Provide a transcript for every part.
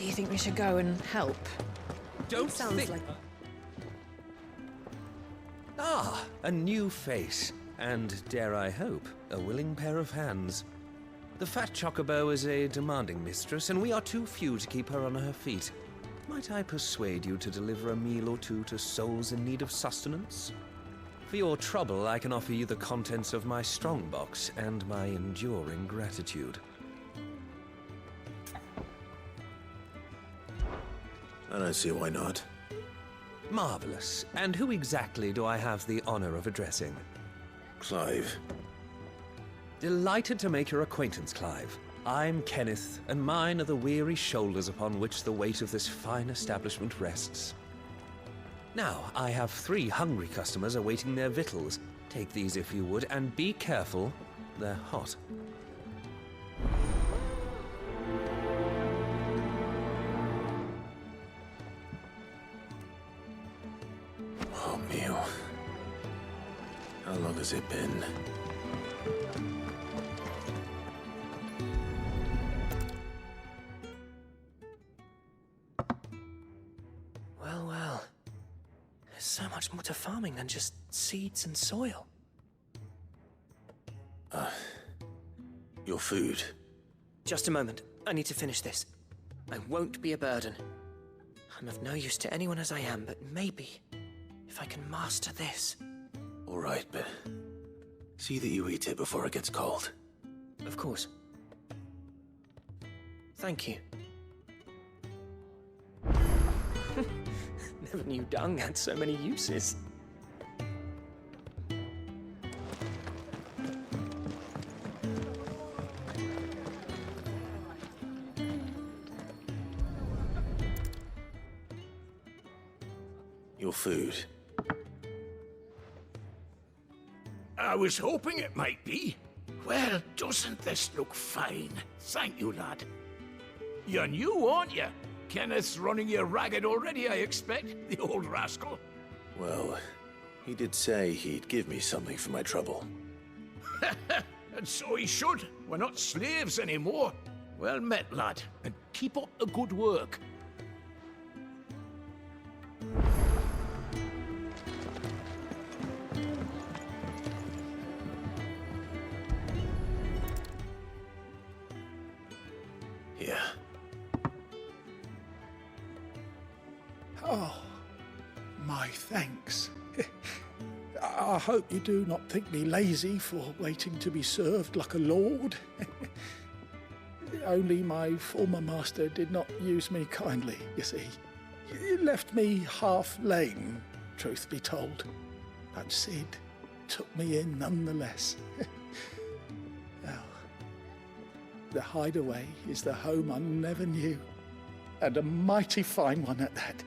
Do you think we should go and help? Don't Sounds think... like... Ah, a new face. And, dare I hope, a willing pair of hands. The fat chocobo is a demanding mistress, and we are too few to keep her on her feet. Might I persuade you to deliver a meal or two to souls in need of sustenance? For your trouble, I can offer you the contents of my strongbox and my enduring gratitude. I don't see why not. Marvelous. And who exactly do I have the honor of addressing? Clive. Delighted to make your acquaintance, Clive. I'm Kenneth, and mine are the weary shoulders upon which the weight of this fine establishment rests. Now, I have 3 hungry customers awaiting their victuals. Take these if you would, and be careful, they're hot. Oh, meal. How long has it been? Well, well. There's so much more to farming than just seeds and soil. Your food. Just a moment. I need to finish this. I won't be a burden. I'm of no use to anyone as I am, but maybe if I can master this. All right, but see that you eat it before it gets cold. Of course. Thank you. Never knew dung had so many uses. Your food. I was hoping it might be. Well, doesn't this look fine? Thank you, lad. You're new, aren't you? Kenneth's running you ragged already, I expect, the old rascal. Well, he did say he'd give me something for my trouble. And so he should. We're not slaves anymore. Well met, lad, and keep up the good work. Here. Oh, my thanks. I hope you do not think me lazy for waiting to be served like a lord. Only my former master did not use me kindly, you see. He left me half lame, truth be told. But Sid took me in nonetheless. Well, the hideaway is the home I never knew, and a mighty fine one at that.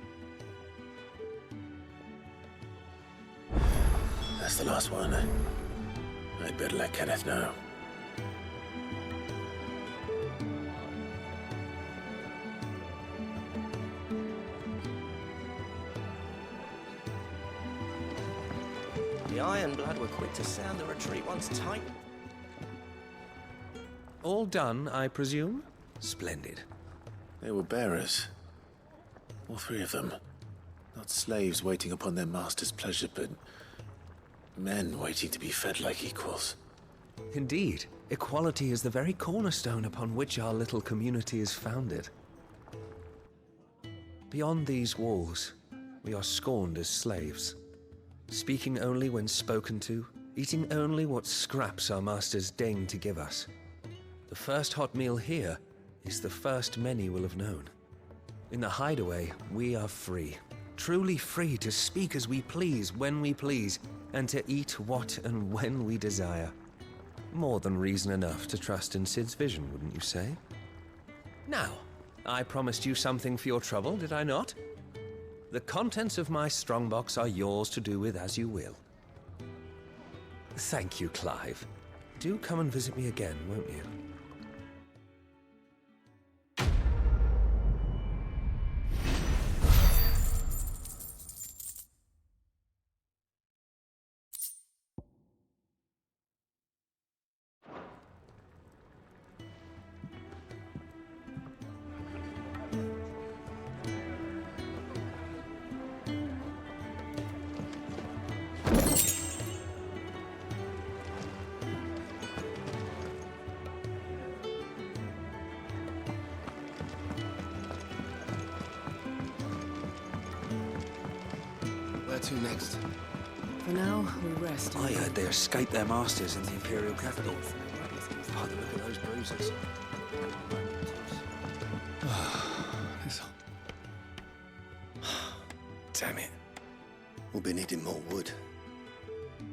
That's the last one. I'd better let Kenneth know. The Ironblood were quick to sound the retreat once tight. All done, I presume? Splendid. They were bearers. All 3 of them. Not slaves waiting upon their master's pleasure, but men waiting to be fed like equals. Indeed, equality is the very cornerstone upon which our little community is founded. Beyond these walls, we are scorned as slaves, speaking only when spoken to, eating only what scraps our masters deign to give us. The first hot meal here is the first many will have known. In the hideaway, we are free, truly free to speak as we please, when we please, and to eat what and when we desire. More than reason enough to trust in Sid's vision, wouldn't you say? Now, I promised you something for your trouble, did I not? The contents of my strongbox are yours to do with as you will. Thank you, Clive. Do come and visit me again, won't you? to next? For now, we rest. I heard they escaped their masters in the Imperial capital. By the look of those bruises. Damn it. We'll be needing more wood.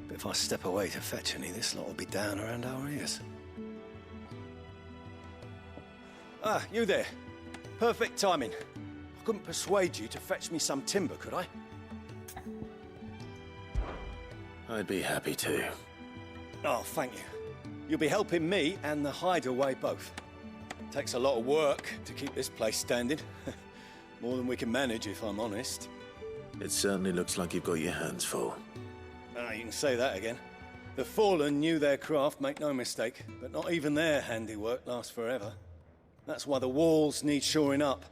But if I step away to fetch any, this lot will be down around our ears. Ah, you there. Perfect timing. I couldn't persuade you to fetch me some timber, could I? I'd be happy to. Oh, thank you. You'll be helping me and the hideaway both. Takes a lot of work to keep this place standing. More than we can manage, if I'm honest. It certainly looks like you've got your hands full. Ah, you can say that again. The Fallen knew their craft, make no mistake, but not even their handiwork lasts forever. That's why the walls need shoring up.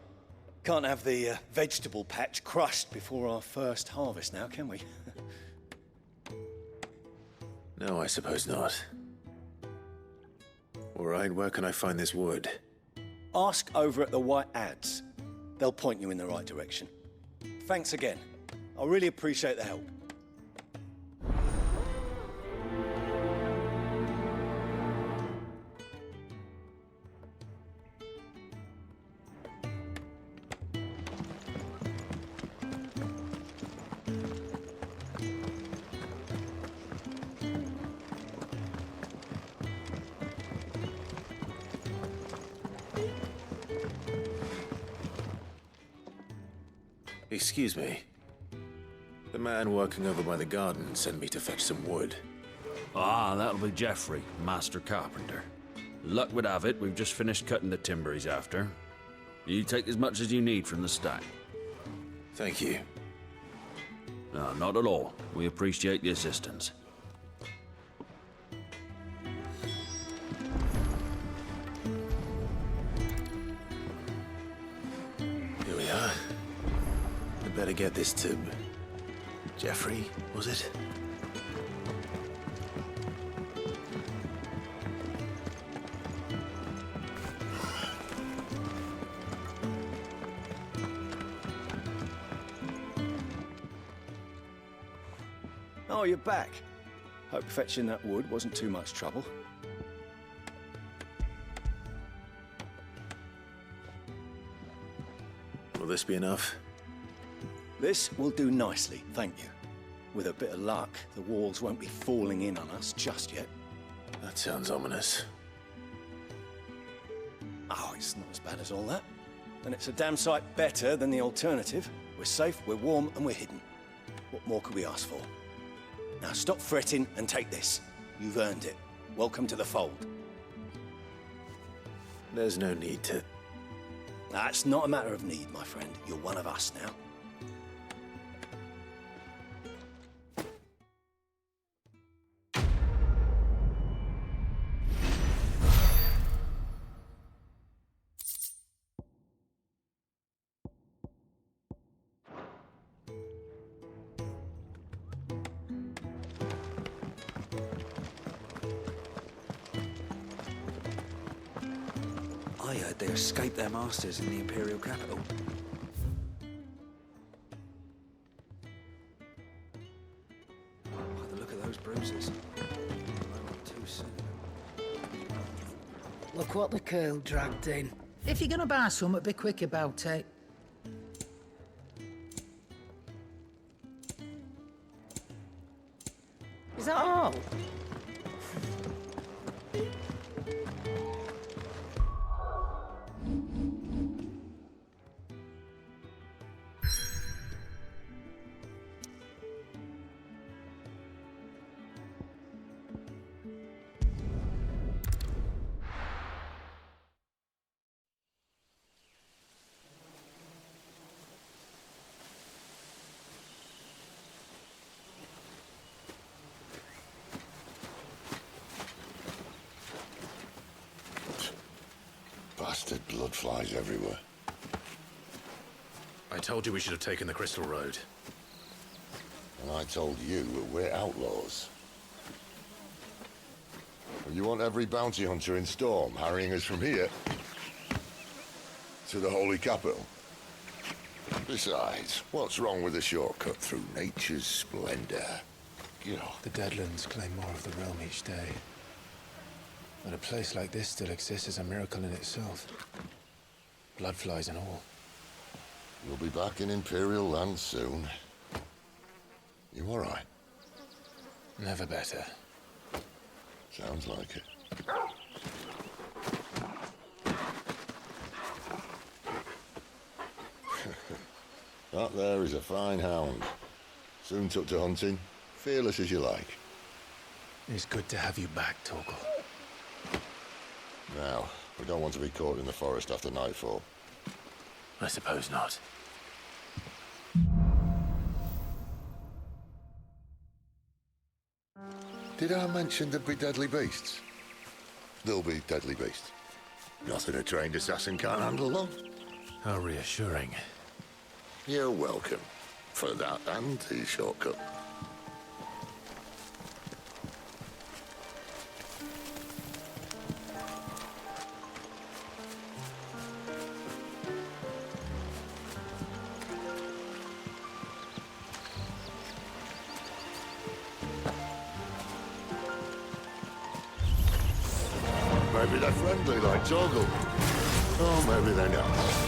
Can't have the vegetable patch crushed before our first harvest now, can we? No, I suppose not. All right, where can I find this wood? Ask over at the White Ads. They'll point you in the right direction. Thanks again. I really appreciate the help. Excuse me. The man working over by the garden sent me to fetch some wood. Ah, that'll be Geoffrey, Master Carpenter. Luck would have it, we've just finished cutting the timber he's after. You take as much as you need from the stack. Thank you. No, not at all. We appreciate the assistance. Here we are. I'd better get this to... Geoffrey, was it? Oh, you're back. Hope fetching that wood wasn't too much trouble. Will this be enough? This will do nicely, thank you. With a bit of luck, the walls won't be falling in on us just yet. That sounds ominous. Oh, it's not as bad as all that. And it's a damn sight better than the alternative. We're safe, we're warm, and we're hidden. What more could we ask for? Now stop fretting and take this. You've earned it. Welcome to the fold. There's no need to... That's not a matter of need, my friend. You're one of us now. I heard they escaped their masters in the Imperial capital. By the look of those bruises. Not too soon. Look what the curl dragged in. If you're gonna buy some, be quick about it. Is that all? Bastard blood flies everywhere. I told you we should have taken the Crystal Road. And I told you that we're outlaws. You want every bounty hunter in Storm harrying us from here to the Holy Capital? Besides, what's wrong with a shortcut through nature's splendor? You know. The Deadlands claim more of the realm each day. But a place like this still exists is a miracle in itself. Bloodflies and all. We'll be back in Imperial land soon. You all right? Never better. Sounds like it. That there is a fine hound. Soon took to hunting. Fearless as you like. It's good to have you back, Torgal. Now, we don't want to be caught in the forest after nightfall. I suppose not. Did I mention there'd be deadly beasts? There'll be deadly beasts. Nothing a trained assassin can't handle, though. How reassuring. You're welcome. For that and the shortcut. Maybe they're friendly like Torgal. Or maybe they're not.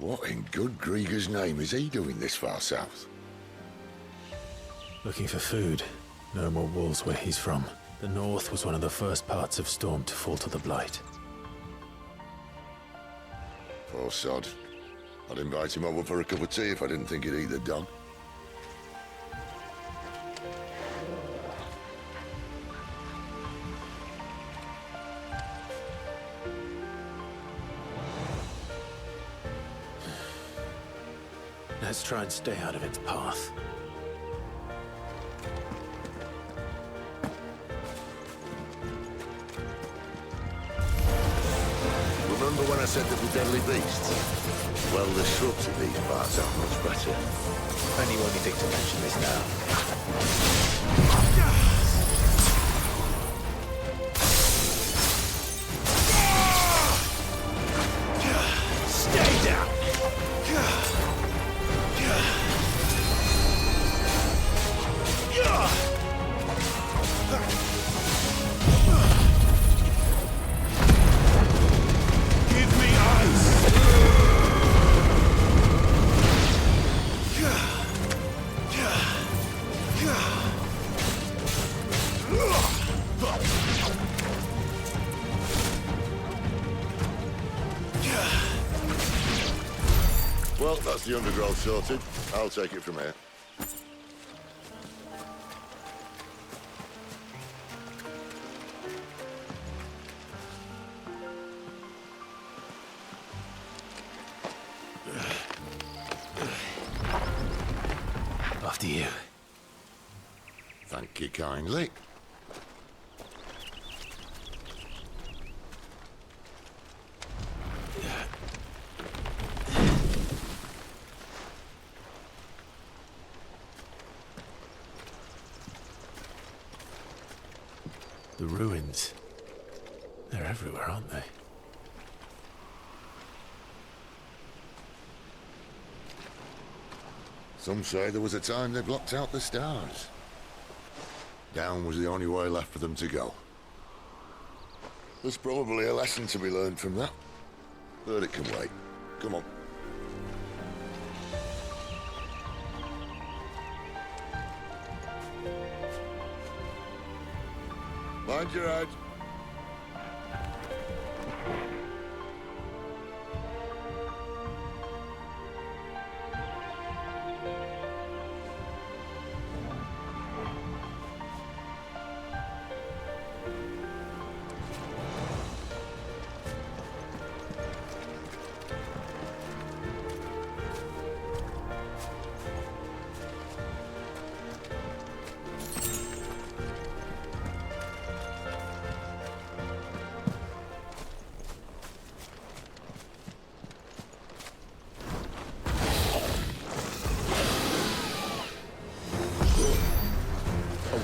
What in good Grieger's name is he doing this far south? Looking for food. No more wolves where he's from. The north was one of the first parts of Storm to fall to the Blight. Poor sod. I'd invite him over for a cup of tea if I didn't think he'd eat the dog. Let's try and stay out of its path. Remember when I said that we're deadly beasts? Well, the shrubs in these parts are much better. Only wanting to mention this now. Stay down! Give me ice! Well, that's the undergrowth sorted. I'll take it from here. After you. Thank you kindly. The ruins. They're everywhere, aren't they? Some say there was a time they blocked out the stars. Down was the only way left for them to go. There's probably a lesson to be learned from that. But it can wait. Come on. Mind your head.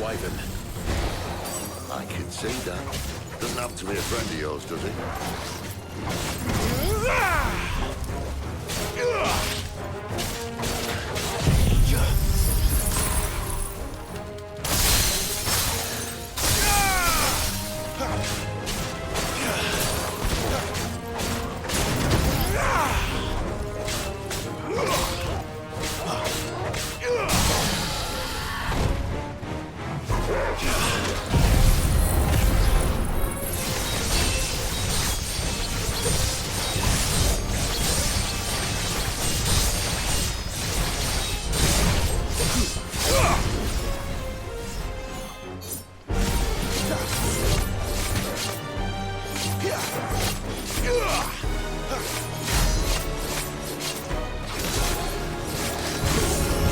Wyvern. I can see that. Doesn't happen to be a friend of yours, does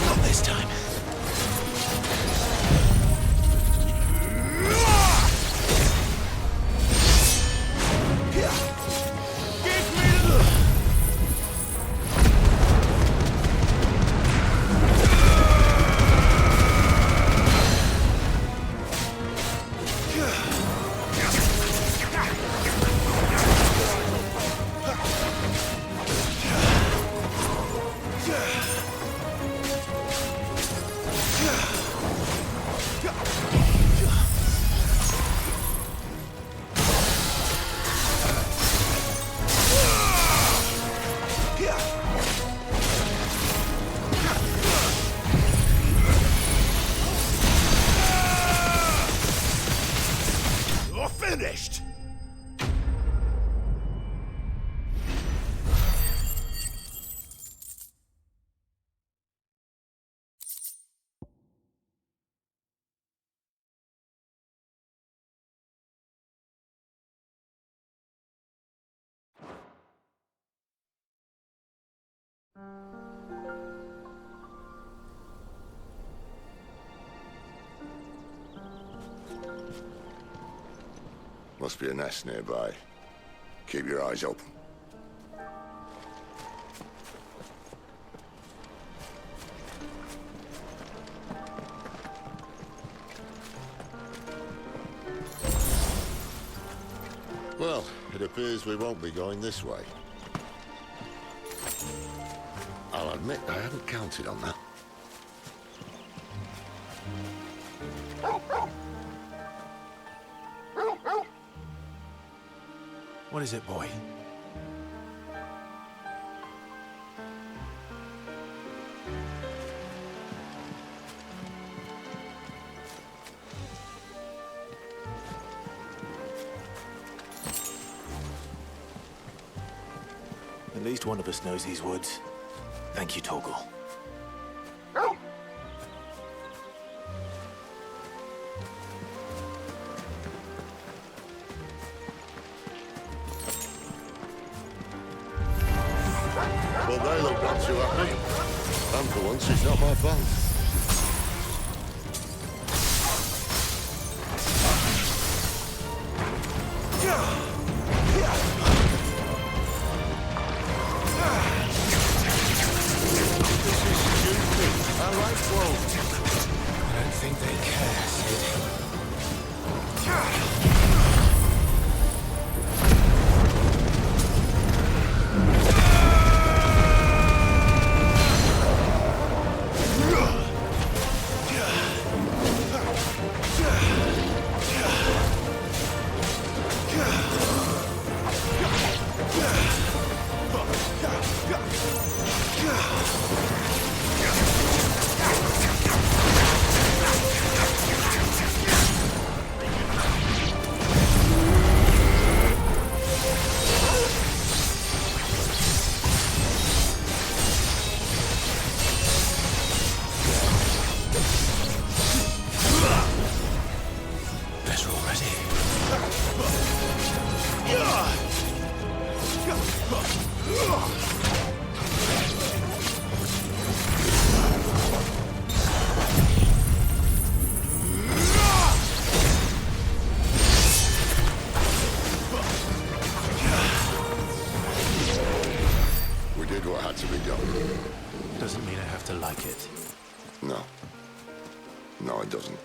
Not this time. You're finished! Must be a nest nearby. Keep your eyes open. Well, it appears we won't be going this way. I'll admit I hadn't counted on that. What is it, boy? At least one of us knows these woods. Thank you, Torgal. Well, they look not too happy. And for once, it's not my fault. I don't think they care, Sid. We did what had to be done. Doesn't mean I have to like it. No. No, it doesn't.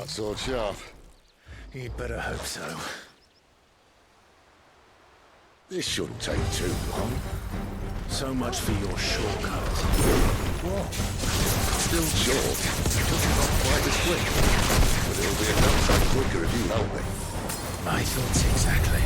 Sword sharp. You'd better hope so. This shouldn't take too long. So much for your shortcut. What? Still short. Just not quite as quick. But it'll be a damn quicker if you help me. My thoughts exactly.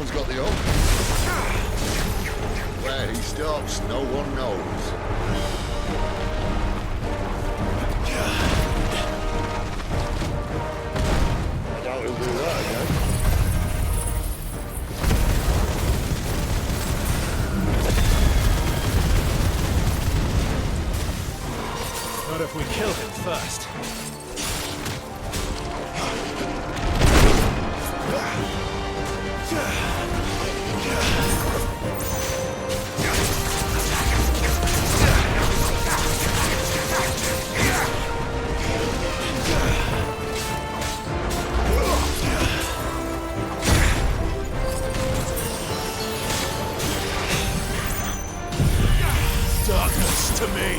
Someone's got the hook. Where he stops, no one knows. I doubt he'll do that again. Not if we kill him first. Darkness to me!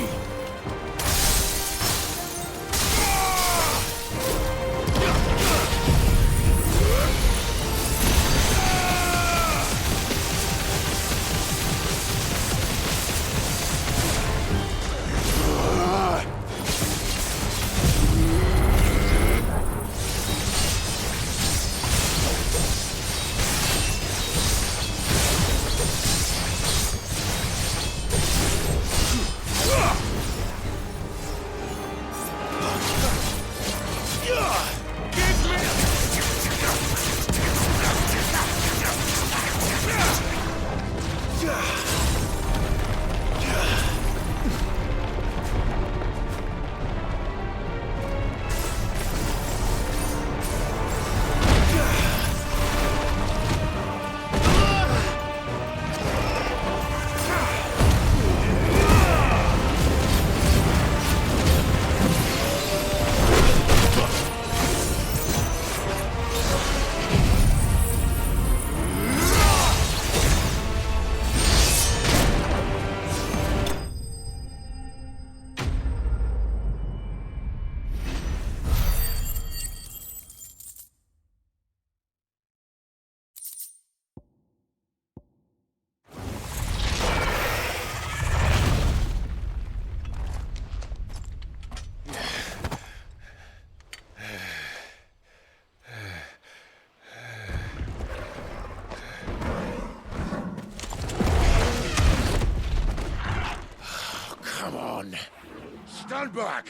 Stand back!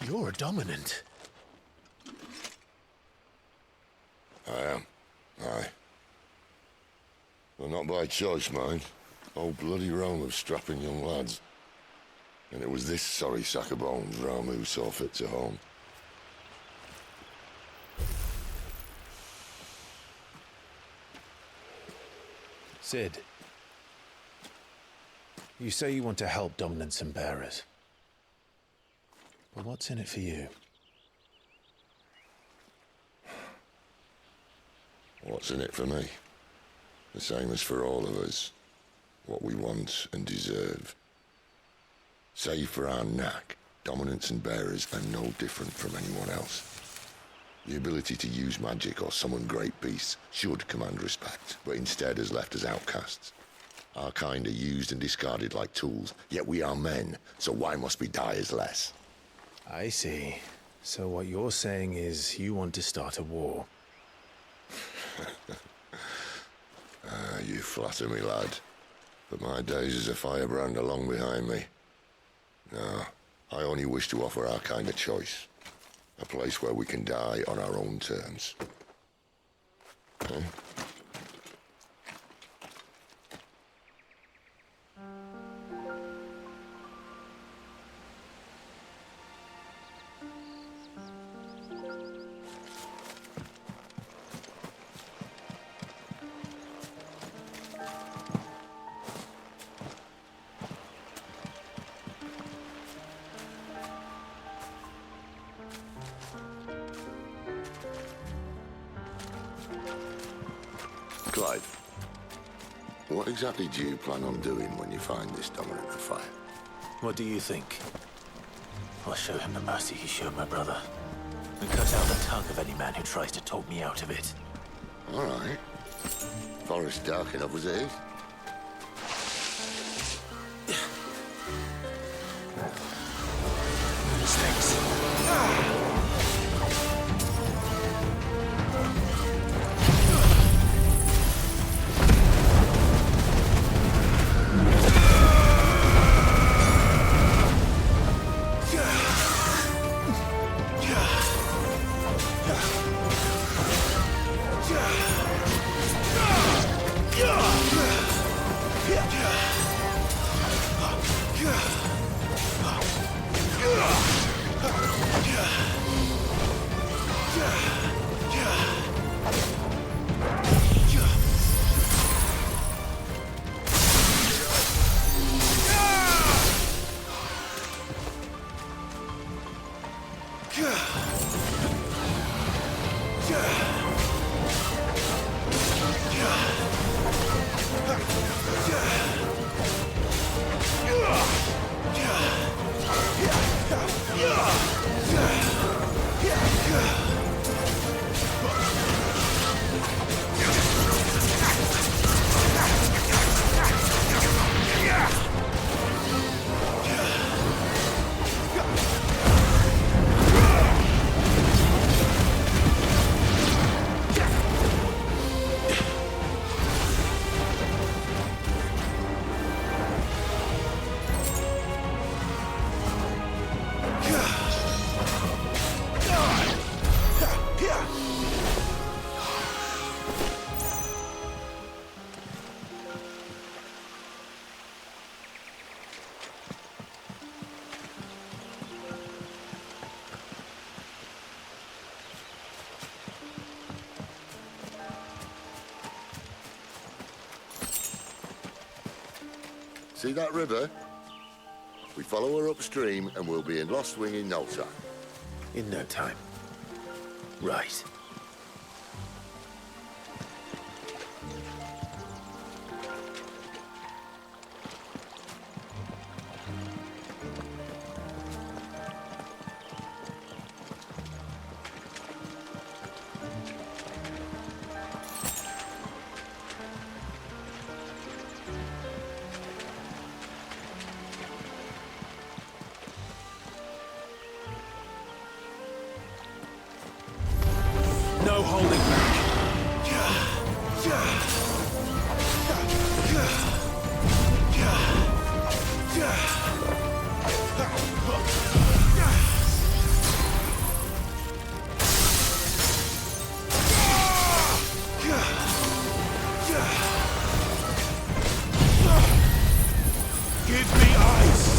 You're a dominant. I am. Aye. Well, not by choice, mind. Whole bloody realm of strapping young lads. And it was this sorry sack of bones Ramu saw fit to home. Sid, you say you want to help dominants and bearers. But what's in it for you? What's in it for me? The same as for all of us. What we want and deserve. Save for our knack, dominants and bearers are no different from anyone else. The ability to use magic or summon great beasts should command respect, but instead has left us outcasts. Our kind are used and discarded like tools, yet we are men, so why must we die as less? I see. So what you're saying is you want to start a war. You flatter me, lad. But my days as a firebrand are long behind me. No, I only wish to offer our kind a choice. A place where we can die on our own terms. Eh? Clive, what exactly do you plan on doing when you find this dominant of fire? What do you think? I'll show him the mercy he showed my brother. And cut out the tongue of any man who tries to talk me out of it. All right. Forest dark enough as it is. See that river? We follow her upstream and we'll be in Lost Wing in no time. In no time. Right. No holding back. Give me ice.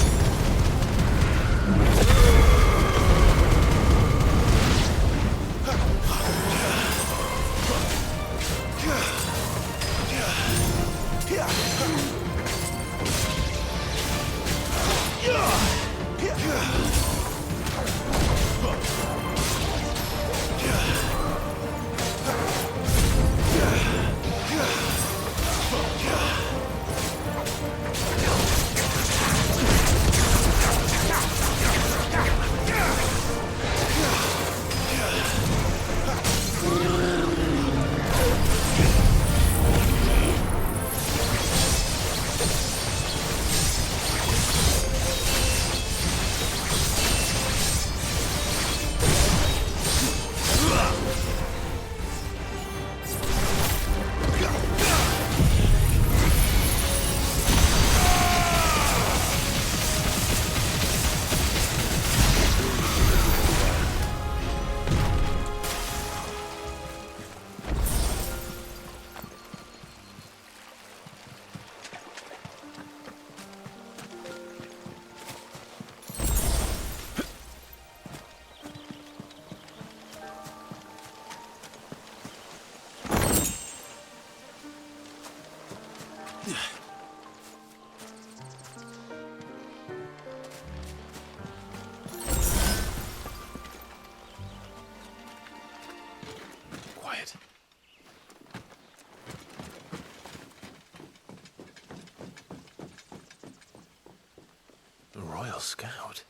Royal Scout.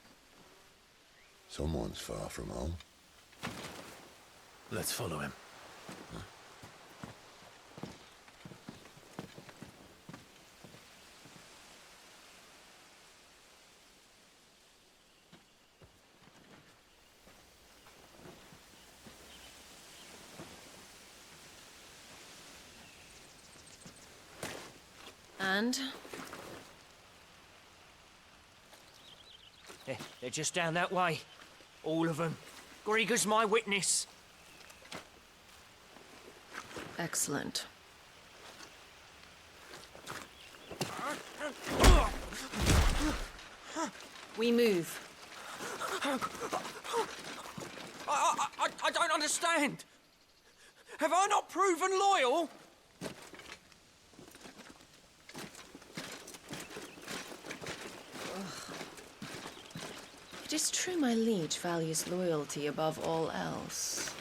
Someone's far from home. Let's follow him. And? They're just down that way. All of them. Grieger's my witness. Excellent. We move. I don't understand. Have I not proven loyal? It is true my liege values loyalty above all else.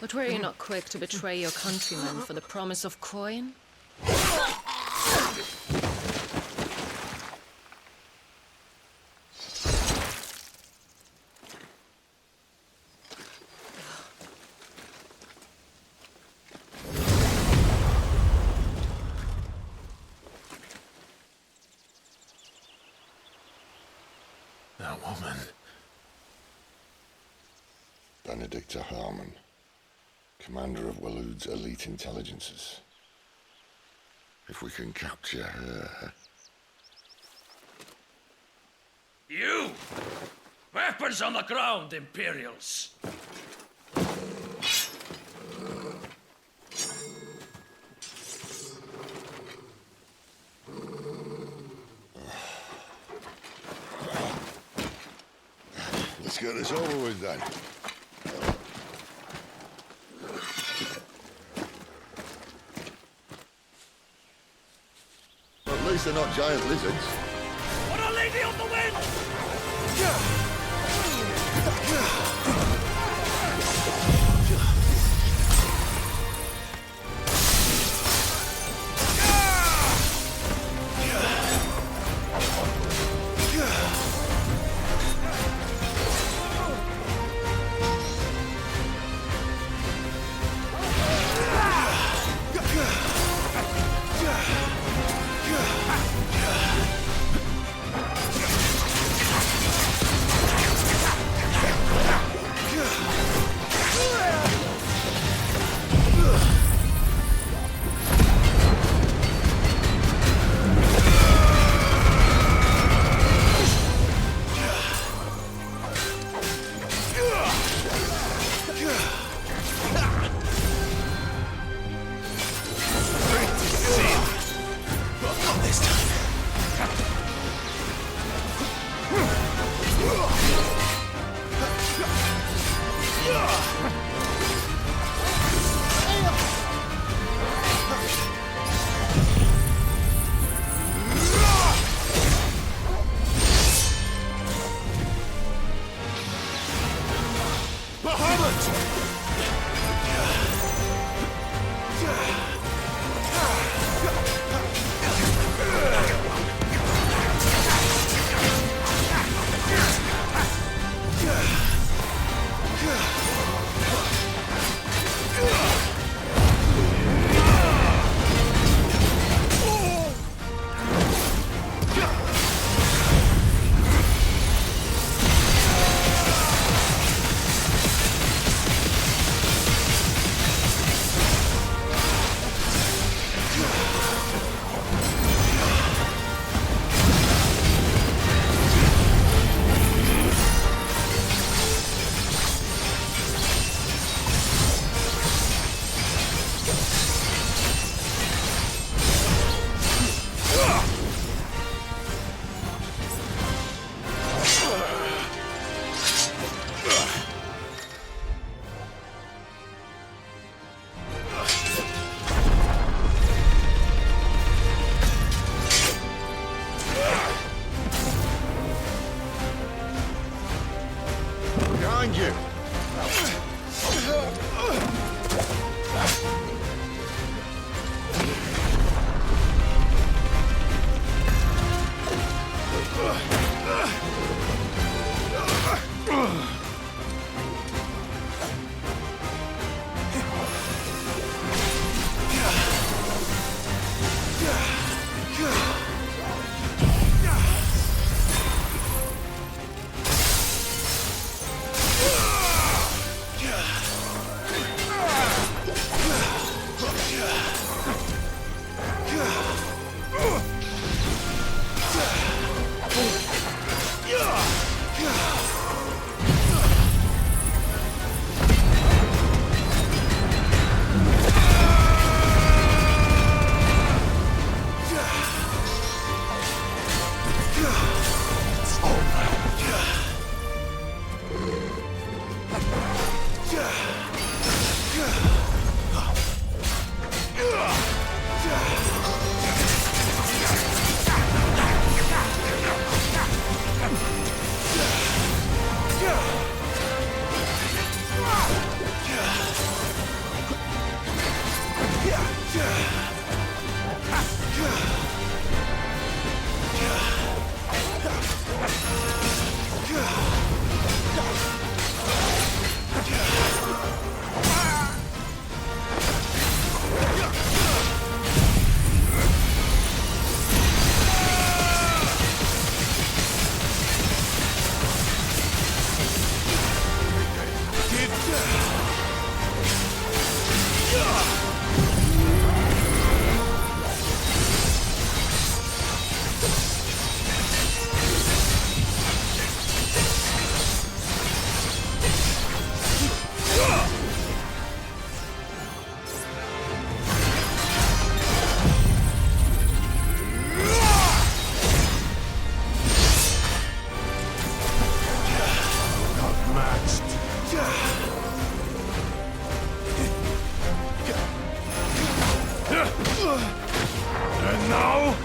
But were you not quick to betray your countrymen for the promise of coin? That woman. Benedicta Harmon, commander of Waloed's elite intelligences. If we can capture her... You! Weapons on the ground, Imperials! Let's get this over with then. At least they're not giant lizards. What a lady on the wind! Behind you! And now,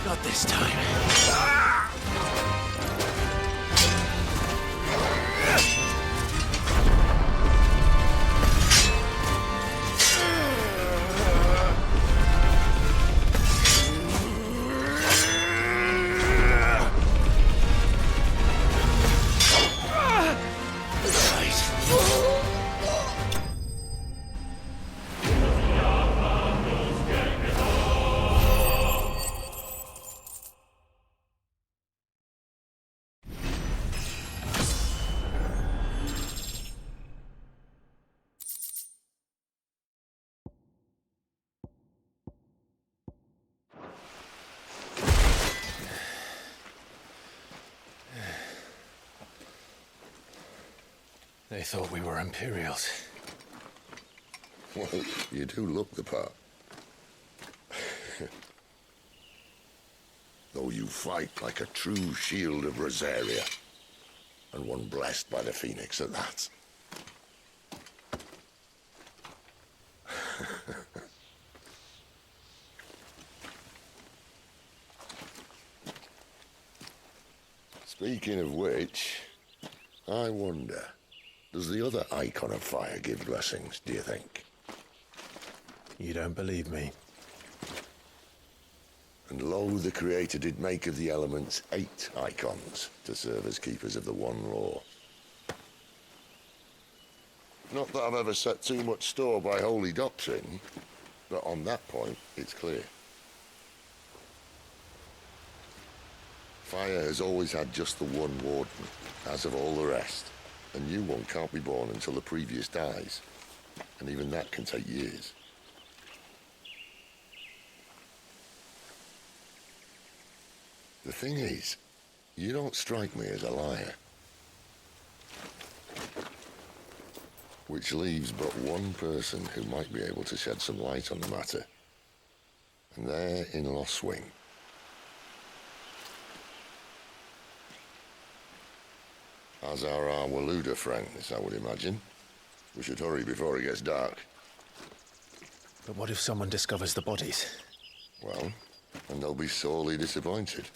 Not this time. They thought we were Imperials. Well, you do look the part. Though you fight like a true shield of Rosaria. And one blessed by the Phoenix at that. Speaking of which, I wonder, does the other icon of fire give blessings, do you think? You don't believe me? And lo, the Creator did make of the elements 8 icons to serve as keepers of the one law. Not that I've ever set too much store by holy doctrine, but on that point, it's clear. Fire has always had just the one warden, as of all the rest. A new one can't be born until the previous dies, and even that can take years. The thing is, you don't strike me as a liar. which leaves but one person who might be able to shed some light on the matter. And they're in Lost Wing. As are our Waluda friends, I would imagine. We should hurry before it gets dark. But what if someone discovers the bodies? Well, and they'll be sorely disappointed.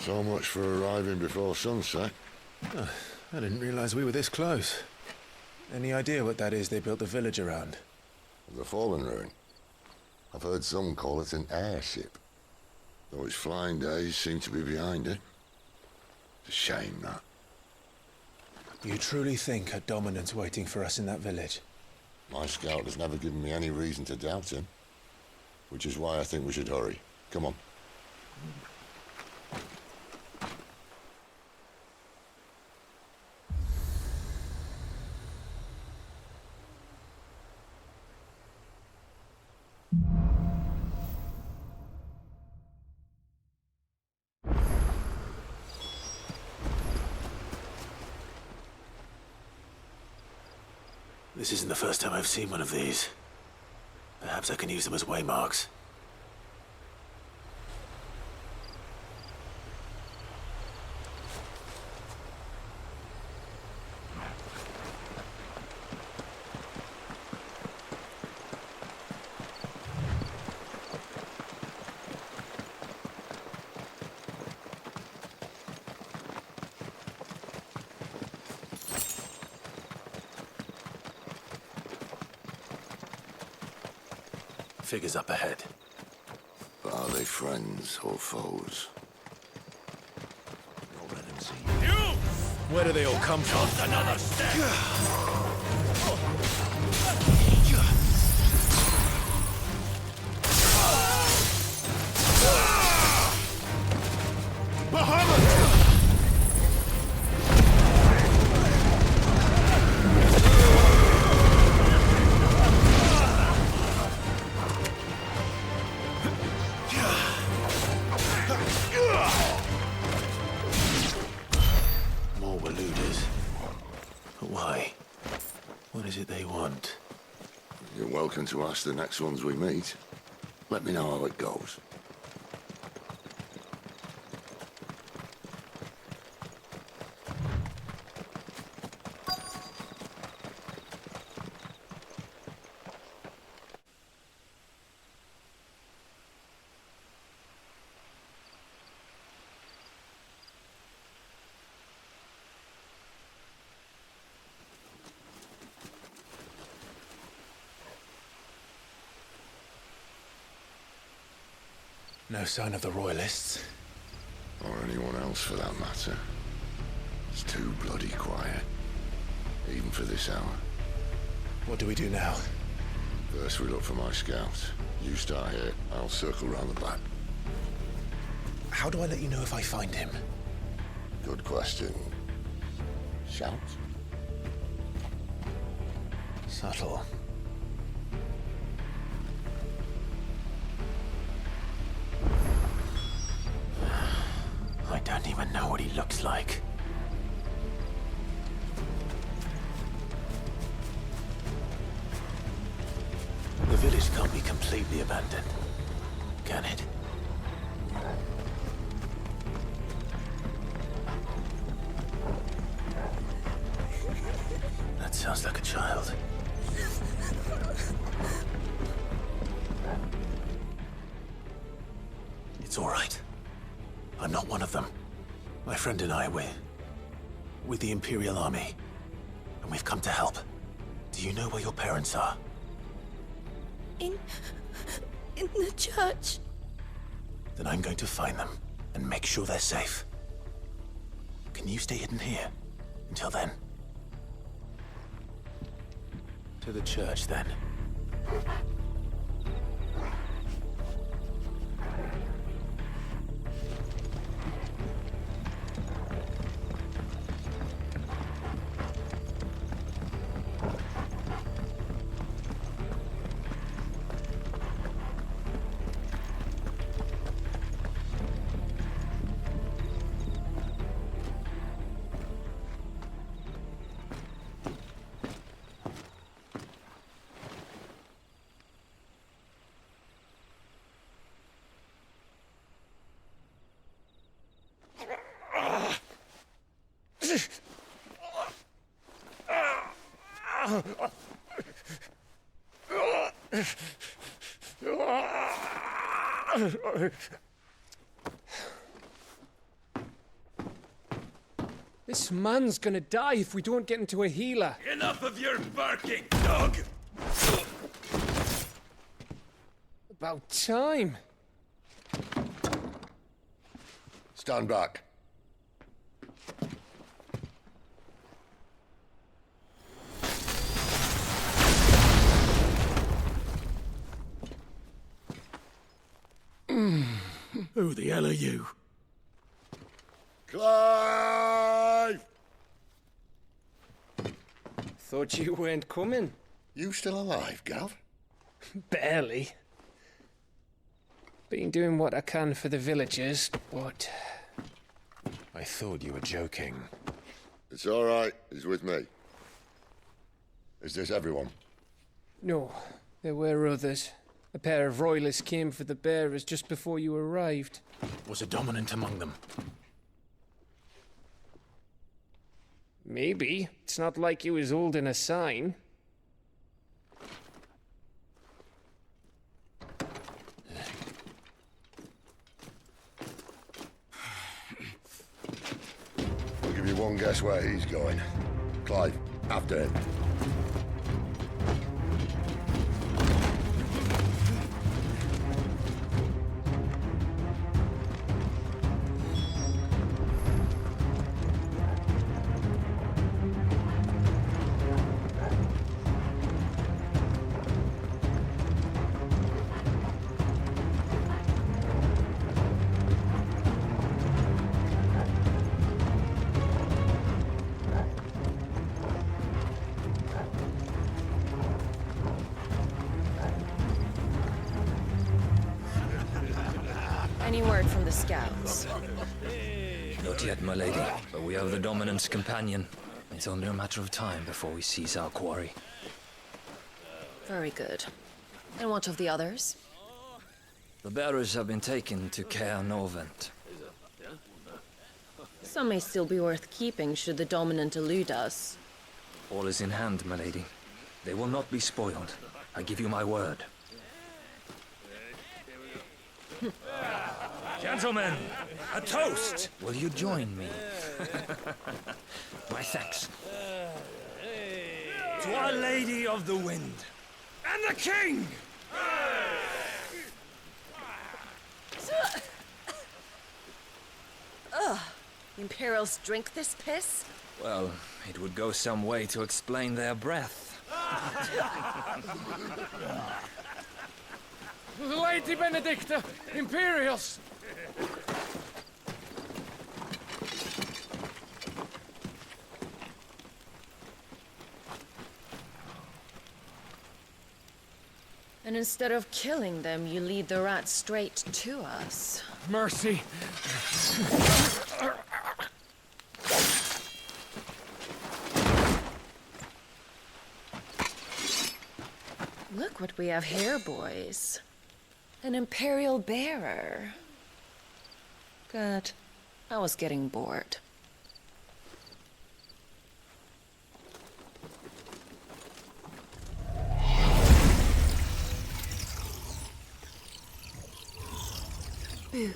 So much for arriving before sunset. Oh, I didn't realize we were this close. Any idea what that is they built the village around? The Fallen Ruin. I've heard some call it an airship. Though its flying days seem to be behind it. It's a shame, that. You truly think a dominant's waiting for us in that village? My scout has never given me any reason to doubt him. Which is why I think we should hurry. Come on. This isn't the first time I've seen one of these. Perhaps I can use them as waymarks. Figures up ahead. But are they friends or foes? Don't let him see you. Where do they all come from? Just another step. More Waludas. But why? What is it they want? You're welcome to ask the next ones we meet. Let me know how it goes. No sign of the Royalists. Or anyone else for that matter. It's too bloody quiet. Even for this hour. What do we do now? First we look for my scout. You start here, I'll circle round the back. How do I let you know if I find him? Good question. Shout? Subtle. I don't even know what he looks like. The village can't be completely abandoned, can it? That sounds like a child. It's all right. I'm not one of them. My friend and I, we're with the Imperial Army, and we've come to help. Do you know where your parents are? In the church. Then I'm going to find them and make sure they're safe. Can you stay hidden here until then? To the church, then. This man's gonna die if we don't get into a healer. Enough of your barking, dog! About time. Stand back. Who the hell are you? Clive! Thought you weren't coming. You still alive, Gav? Barely. Been doing what I can for the villagers, but... I thought you were joking. It's all right. He's with me. Is this everyone? No, there were others. A pair of royalists came for the bearers just before you arrived. Was a dominant among them? Maybe. It's not like he was holding a sign. I'll give you one guess where he's going. Clive, after him. Any word from the scouts? Not yet, my lady, but we have the Dominant's companion. It's only a matter of time before we seize our quarry. Very good. And what of the others? The bearers have been taken to Caer Novent. Some may still be worth keeping should the Dominant elude us. All is in hand, my lady. They will not be spoiled. I give you my word. Gentlemen, a toast! Will you join me? My thanks. To Our Lady of the Wind and the King! Ugh. Imperials drink this piss? Well, it would go some way to explain their breath. Lady Benedicta! Imperials! And instead of killing them, you lead the rats straight to us. Mercy! Look what we have here, boys. An Imperial bearer. Good. I was getting bored. Boo.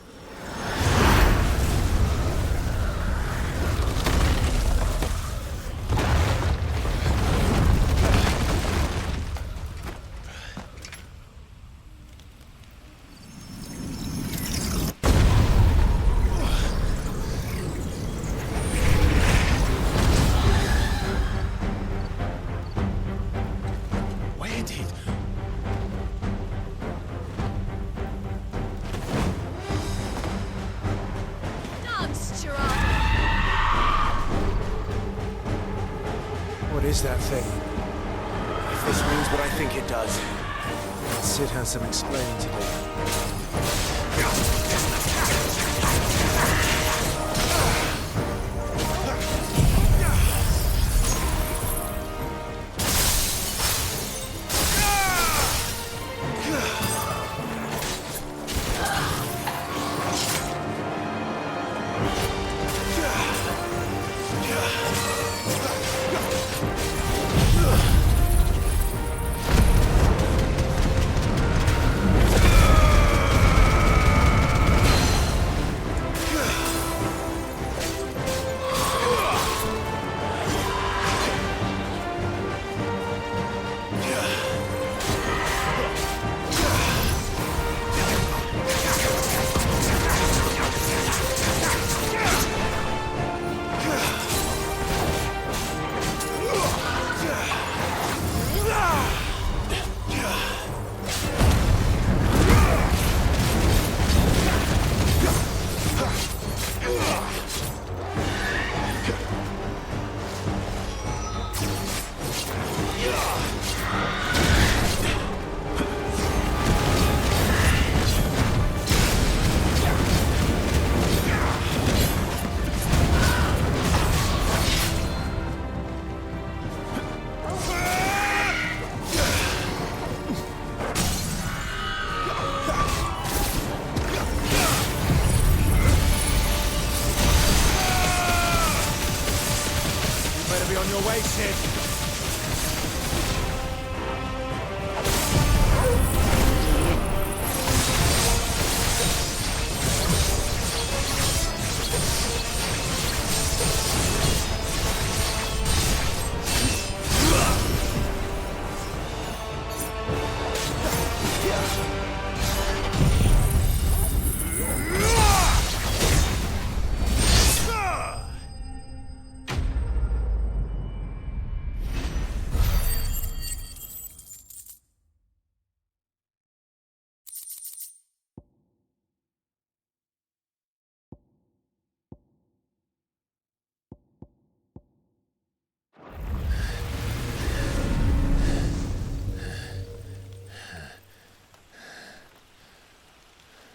is that thing? If this means what I think it does, Sid has some explaining to do.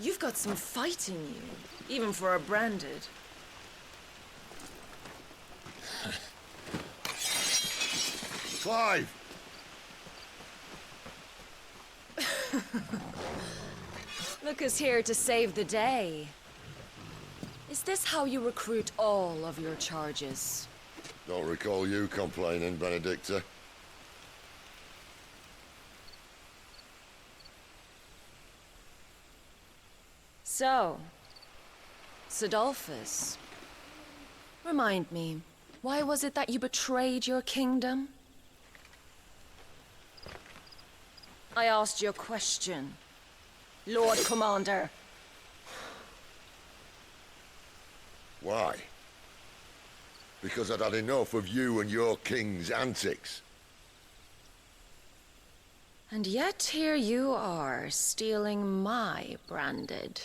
You've got some fight in you, even for a branded. Clive! Look who's here to save the day. Is this how you recruit all of your charges? Don't recall you complaining, Benedicta. So, Sidolphus, remind me, why was it that you betrayed your kingdom? I asked you a question, Lord Commander. Why? Because I'd had enough of you and your king's antics. And yet here you are, stealing my branded.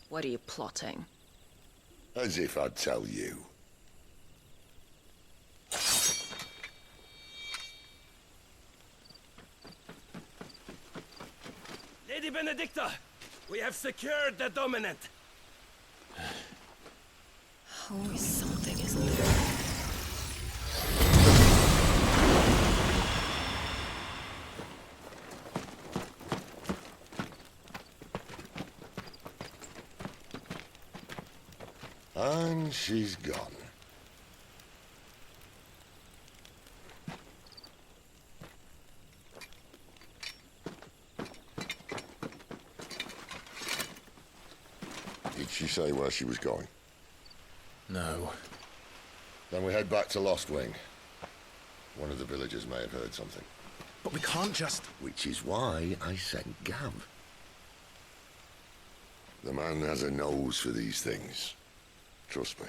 What are you plotting? As if I'd tell you. Lady Benedicta, we have secured the dominant. Always something, isn't there? And she's gone. Did she say where she was going? No. Then we head back to Lost Wing. One of the villagers may have heard something. But we can't just... Which is why I sent Gav. The man has a nose for these things. Trust me.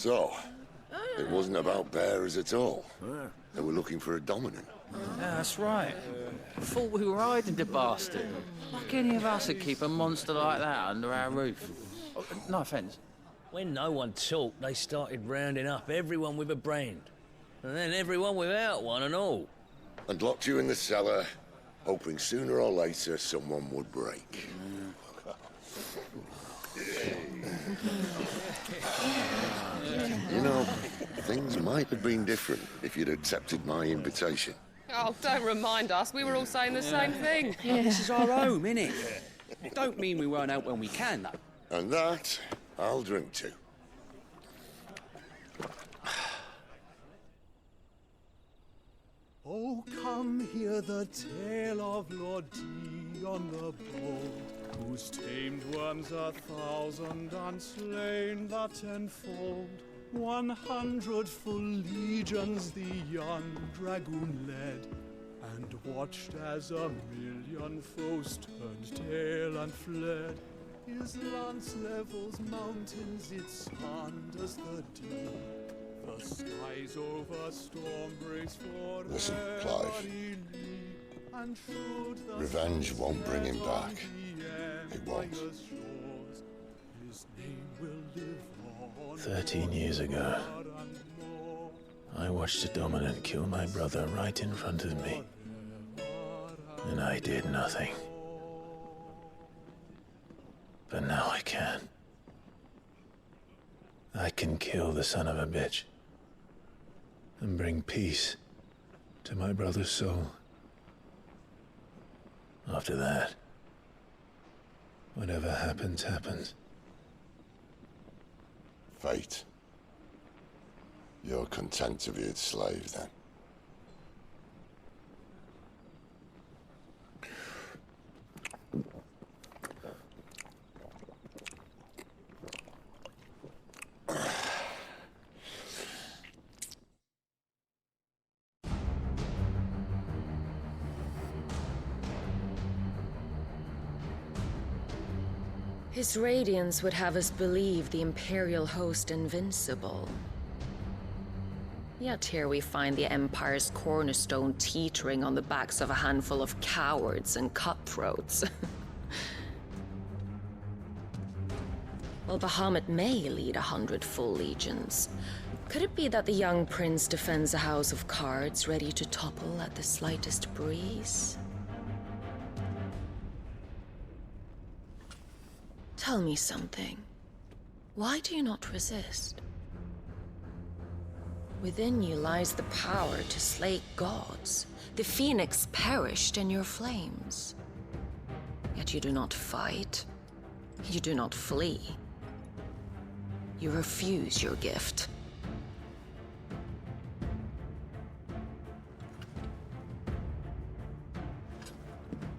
So, it wasn't about bearers at all. They were looking for a dominant. Yeah, that's right. Thought we were hiding the bastard. Like any of us would keep a monster like that under our roof. Oh, no offence. When no one talked, they started rounding up everyone with a brand. And then everyone without one and all. And locked you in the cellar, hoping sooner or later someone would break. You know, things might have been different if you'd accepted my invitation. Oh, don't remind us. We were all saying the same thing. This is our home, innit? Don't mean we won't out when we can, though. And that, I'll drink to. Oh, come hear the tale of Lord Dion the Bold, whose tamed worms 1,000 and slain the tenfold. 100 full legions the young dragoon led, and watched as 1,000,000 foes turned tail and fled. His lance levels mountains, it sanders the deep. The skies over storm breaks for Listen, Clive. and should the Revenge won't bring him back. It won't. His name will live on. 13 years ago, I watched a dominant kill my brother right in front of me. And I did nothing. But now I can. I can kill the son of a bitch and bring peace to my brother's soul. After that, whatever happens, happens. Fate. You're content to be its slave, then? His radiance would have us believe the Imperial host invincible. Yet here we find the Empire's cornerstone teetering on the backs of a handful of cowards and cutthroats. While Bahamut may lead 100 full legions, could it be that the young prince defends a house of cards ready to topple at the slightest breeze? Tell me something. Why do you not resist? Within you lies the power to slay gods. The phoenix perished in your flames. Yet you do not fight. You do not flee. You refuse your gift.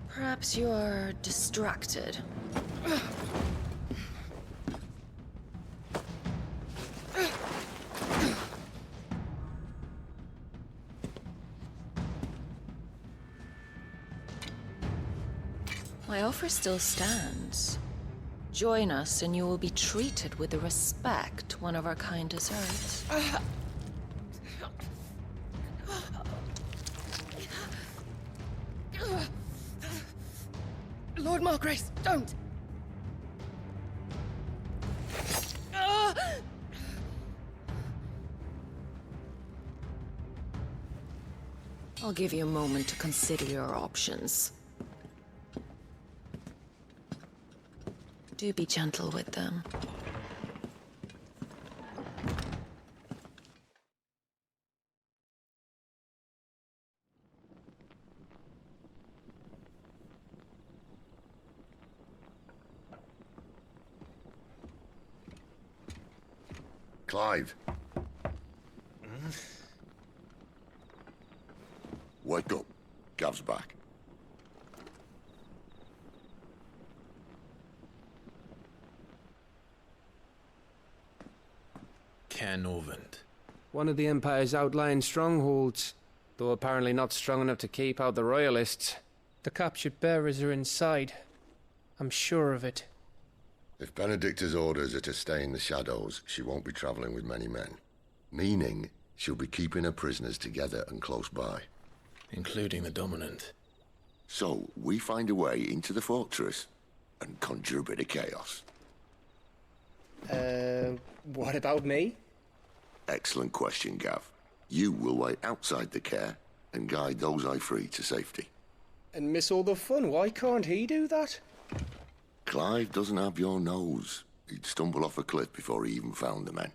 Perhaps you are distracted. My offer still stands. Join us and you will be treated with the respect one of our kind deserves. Lord Margrace, don't! I'll give you a moment to consider your options. Do be gentle with them. Clive. Wake up. Gav's back. Canovant. One of the Empire's outlying strongholds, though apparently not strong enough to keep out the Royalists. The captured bearers are inside. I'm sure of it. If Benedicta's orders are to stay in the shadows, she won't be traveling with many men. Meaning, she'll be keeping her prisoners together and close by. Including the Dominant. So, we find a way into the fortress and conjure a bit of chaos. What about me? Excellent question, Gav. You will wait outside the care and guide those I free to safety. And miss all the fun. Why can't he do that? Clive doesn't have your nose. He'd stumble off a cliff before he even found the men.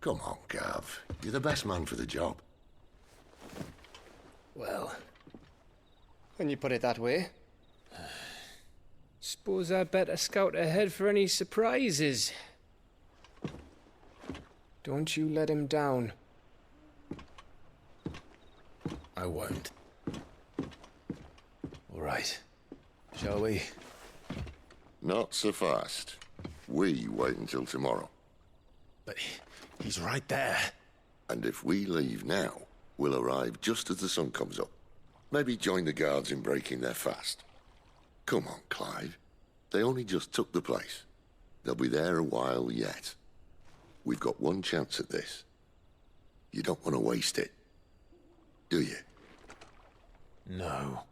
Come on, Gav. You're the best man for the job. Well, when you put it that way. Suppose I better scout ahead for any surprises. Don't you let him down. I won't. All right. Shall we? Not so fast. We wait until tomorrow. But he's right there. And if we leave now, we'll arrive just as the sun comes up. Maybe join the guards in breaking their fast. Come on, Clive. They only just took the place. They'll be there a while yet. We've got one chance at this. You don't want to waste it, do you? No.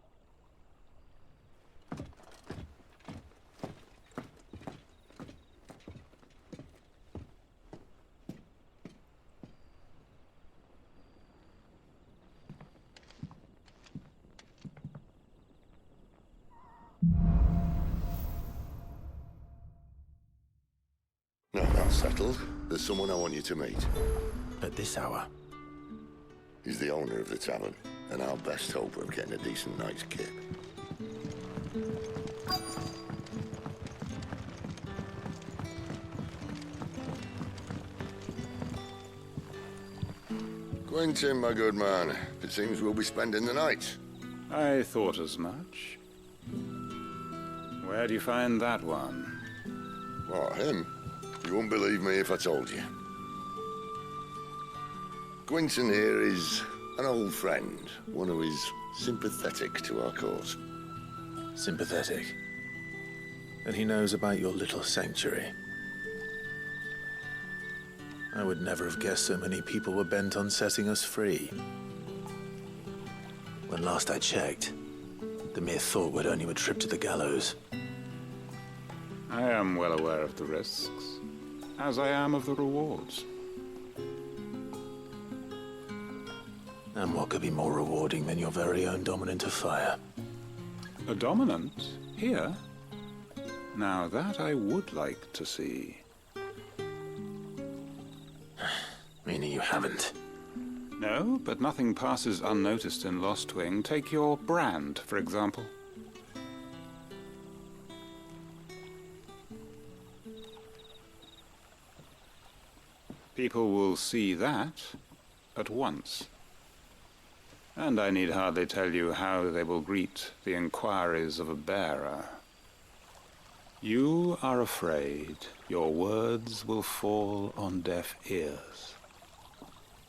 Now that's settled. There's someone I want you to meet. At this hour? He's the owner of the tavern, and our best hope of getting a decent night's kip. Quentin, my good man. It seems we'll be spending the night. I thought as much. Where do you find that one? What, him? You wouldn't believe me if I told you. Quentin here is an old friend, one who is sympathetic to our cause. Sympathetic? And he knows about your little sanctuary. I would never have guessed so many people were bent on setting us free. When last I checked, the mere thought would earn you a trip to the gallows. I am well aware of the risks, as I am of the rewards. And what could be more rewarding than your very own Dominant of Fire? A Dominant? Here? Now that I would like to see. Meaning you haven't? No, but nothing passes unnoticed in Lostwing. Take your brand, for example. People will see that at once. And I need hardly tell you how they will greet the inquiries of a bearer. You are afraid your words will fall on deaf ears,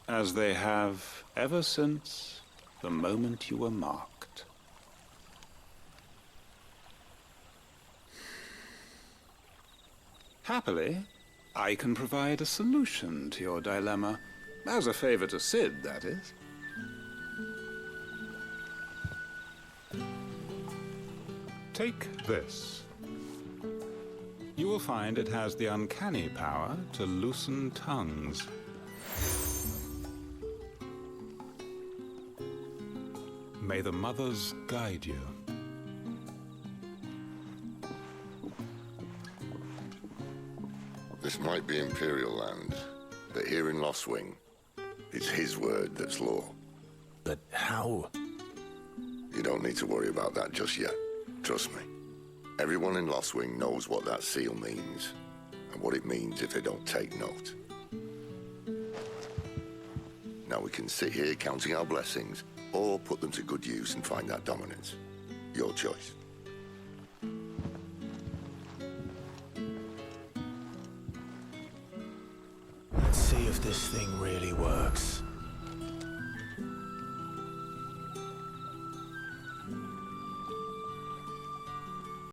as they have ever since the moment you were marked. Happily, I can provide a solution to your dilemma, as a favor to Sid, that is. Take this. You will find it has the uncanny power to loosen tongues. May the mothers guide you. This might be Imperial land, but here in Lostwing, it's his word that's law. But how? You don't need to worry about that just yet. Trust me. Everyone in Lostwing knows what that seal means, and what it means if they don't take note. Now we can sit here counting our blessings, or put them to good use and find that dominance. Your choice. Let's see if this thing really works.